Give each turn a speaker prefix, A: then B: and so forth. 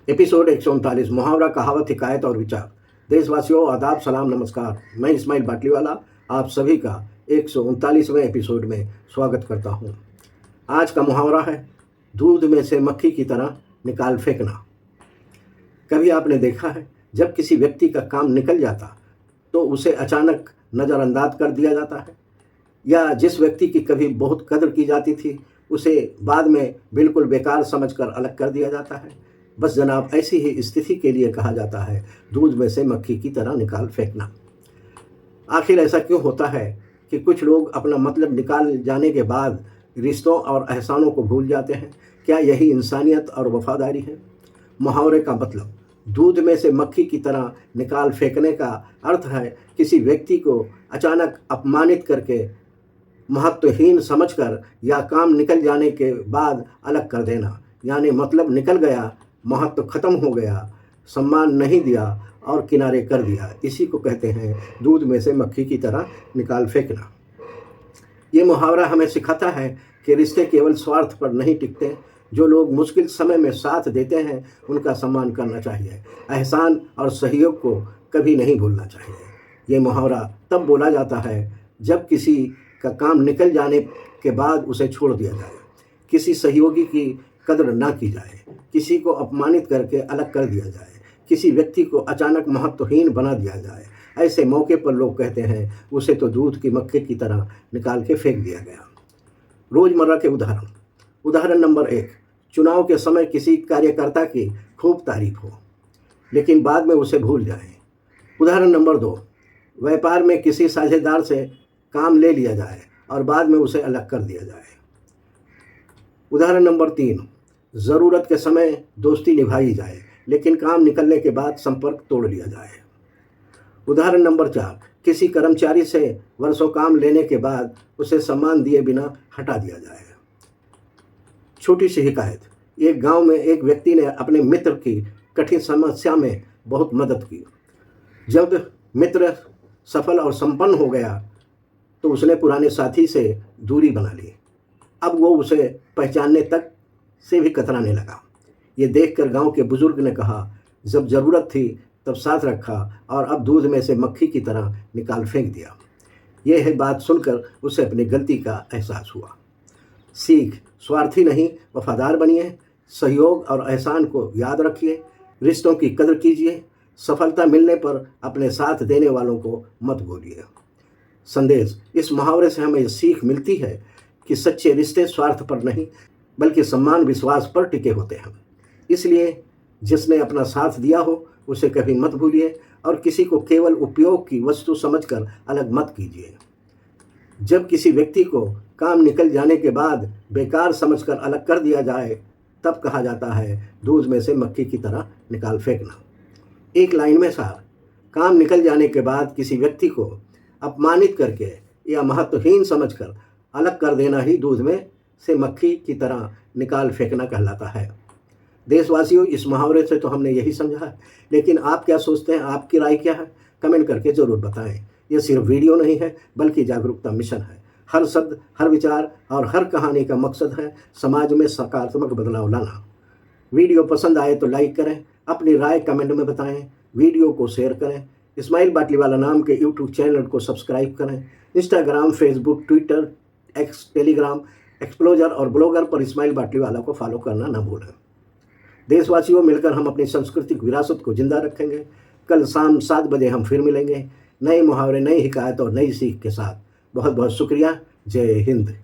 A: Episode 139 मुहावरा, कहावत, हिकायत और विचार। देशवासियों, आदाब, सलाम, नमस्कार। मैं इस्माइल बाटलीवाला आप सभी का 139वें एपिसोड में स्वागत करता हूं। आज का मुहावरा है, दूध में से मक्खी की तरह निकाल फेंकना। कभी आपने देखा है, जब किसी व्यक्ति का काम निकल जाता तो उसे अचानक नज़रअंदाज कर दिया जाता है, या जिस व्यक्ति की कभी बहुत कदर की जाती थी उसे बाद में बिल्कुल बेकार समझकर अलग कर दिया जाता है। बस जनाब, ऐसी ही स्थिति के लिए कहा जाता है दूध में से मक्खी की तरह निकाल फेंकना। आखिर ऐसा क्यों होता है कि कुछ लोग अपना मतलब निकाल जाने के बाद रिश्तों और एहसानों को भूल जाते हैं? क्या यही इंसानियत और वफादारी है? मुहावरे का मतलब दूध में से मक्खी की तरह निकाल फेंकने का अर्थ है किसी व्यक्ति को अचानक अपमानित करके, महत्वहीन समझकर या काम निकल जाने के बाद अलग कर देना। यानी मतलब निकल गया, महत्व खत्म हो गया, सम्मान नहीं दिया और किनारे कर दिया। इसी को कहते हैं दूध में से मक्खी की तरह निकाल फेंकना। ये मुहावरा हमें सिखाता है कि रिश्ते केवल स्वार्थ पर नहीं टिकते। जो लोग मुश्किल समय में साथ देते हैं उनका सम्मान करना चाहिए। एहसान और सहयोग को कभी नहीं भूलना चाहिए। ये मुहावरा तब बोला जाता है जब किसी का काम निकल जाने के बाद उसे छोड़ दिया जाए, किसी सहयोगी की कदर ना की जाए, किसी को अपमानित करके अलग कर दिया जाए, किसी व्यक्ति को अचानक महत्वहीन बना दिया जाए। ऐसे मौके पर लोग कहते हैं उसे तो दूध की मक्खी की तरह निकाल के फेंक दिया गया। रोज़मर्रा के उदाहरण। उदाहरण नंबर 1, चुनाव के समय किसी कार्यकर्ता की खूब तारीफ हो लेकिन बाद में उसे भूल जाएं। उदाहरण नंबर 2, व्यापार में किसी साझेदार से काम ले लिया जाए और बाद में उसे अलग कर दिया जाए। उदाहरण नंबर 3, ज़रूरत के समय दोस्ती निभाई जाए लेकिन काम निकलने के बाद संपर्क तोड़ लिया जाए। उदाहरण नंबर 4, किसी कर्मचारी से वर्षों काम लेने के बाद उसे सम्मान दिए बिना हटा दिया जाए। छोटी सी हिकायत। एक गांव में एक व्यक्ति ने अपने मित्र की कठिन समस्या में बहुत मदद की। जब मित्र सफल और संपन्न हो गया तो उसने पुराने साथी से दूरी बना ली। अब वो उसे पहचानने तक से भी कतराने लगा। ये देखकर गांव के बुजुर्ग ने कहा, जब ज़रूरत थी तब साथ रखा और अब दूध में से मक्खी की तरह निकाल फेंक दिया। यह है बात सुनकर उसे अपनी गलती का एहसास हुआ। सीख, स्वार्थी नहीं वफादार बनिए, सहयोग और एहसान को याद रखिए, रिश्तों की कदर कीजिए, सफलता मिलने पर अपने साथ देने वालों को मत भूलिए। संदेश। इस मुहावरे से हमें सीख मिलती है कि सच्चे रिश्ते स्वार्थ पर नहीं बल्कि सम्मान विश्वास पर टिके होते हैं। इसलिए जिसने अपना साथ दिया हो उसे कभी मत भूलिए और किसी को केवल उपयोग की वस्तु समझकर अलग मत कीजिए। जब किसी व्यक्ति को काम निकल जाने के बाद बेकार समझकर अलग कर दिया जाए तब कहा जाता है दूध में से मक्खी की तरह निकाल फेंकना। एक लाइन में सार, काम निकल जाने के बाद किसी व्यक्ति को अपमानित करके या महत्वहीन समझकर अलग कर देना ही दूध में से मक्खी की तरह निकाल फेंकना कहलाता है। देशवासियों, इस मुहावरे से तो हमने यही समझा है, लेकिन आप क्या सोचते हैं? आपकी राय क्या है? कमेंट करके ज़रूर बताएं। यह सिर्फ वीडियो नहीं है बल्कि जागरूकता मिशन है। हर शब्द, हर विचार और हर कहानी का मकसद है समाज में सकारात्मक बदलाव लाना। वीडियो पसंद आए तो लाइक करें, अपनी राय कमेंट में बताएं, वीडियो को शेयर करें, इस्माइल बाटलीवाला नाम के यूट्यूब चैनल को सब्सक्राइब करें। Instagram, Facebook, Twitter, x, Telegram, एक्सप्लोजर और ब्लॉगर पर इस्माइल बाटलीवाला को फॉलो करना न भूलें। देशवासियों, मिलकर हम अपनी सांस्कृतिक विरासत को जिंदा रखेंगे। कल शाम 7 बजे हम फिर मिलेंगे नए मुहावरे, नई हिकायत और नई सीख के साथ। बहुत बहुत शुक्रिया। जय हिंद।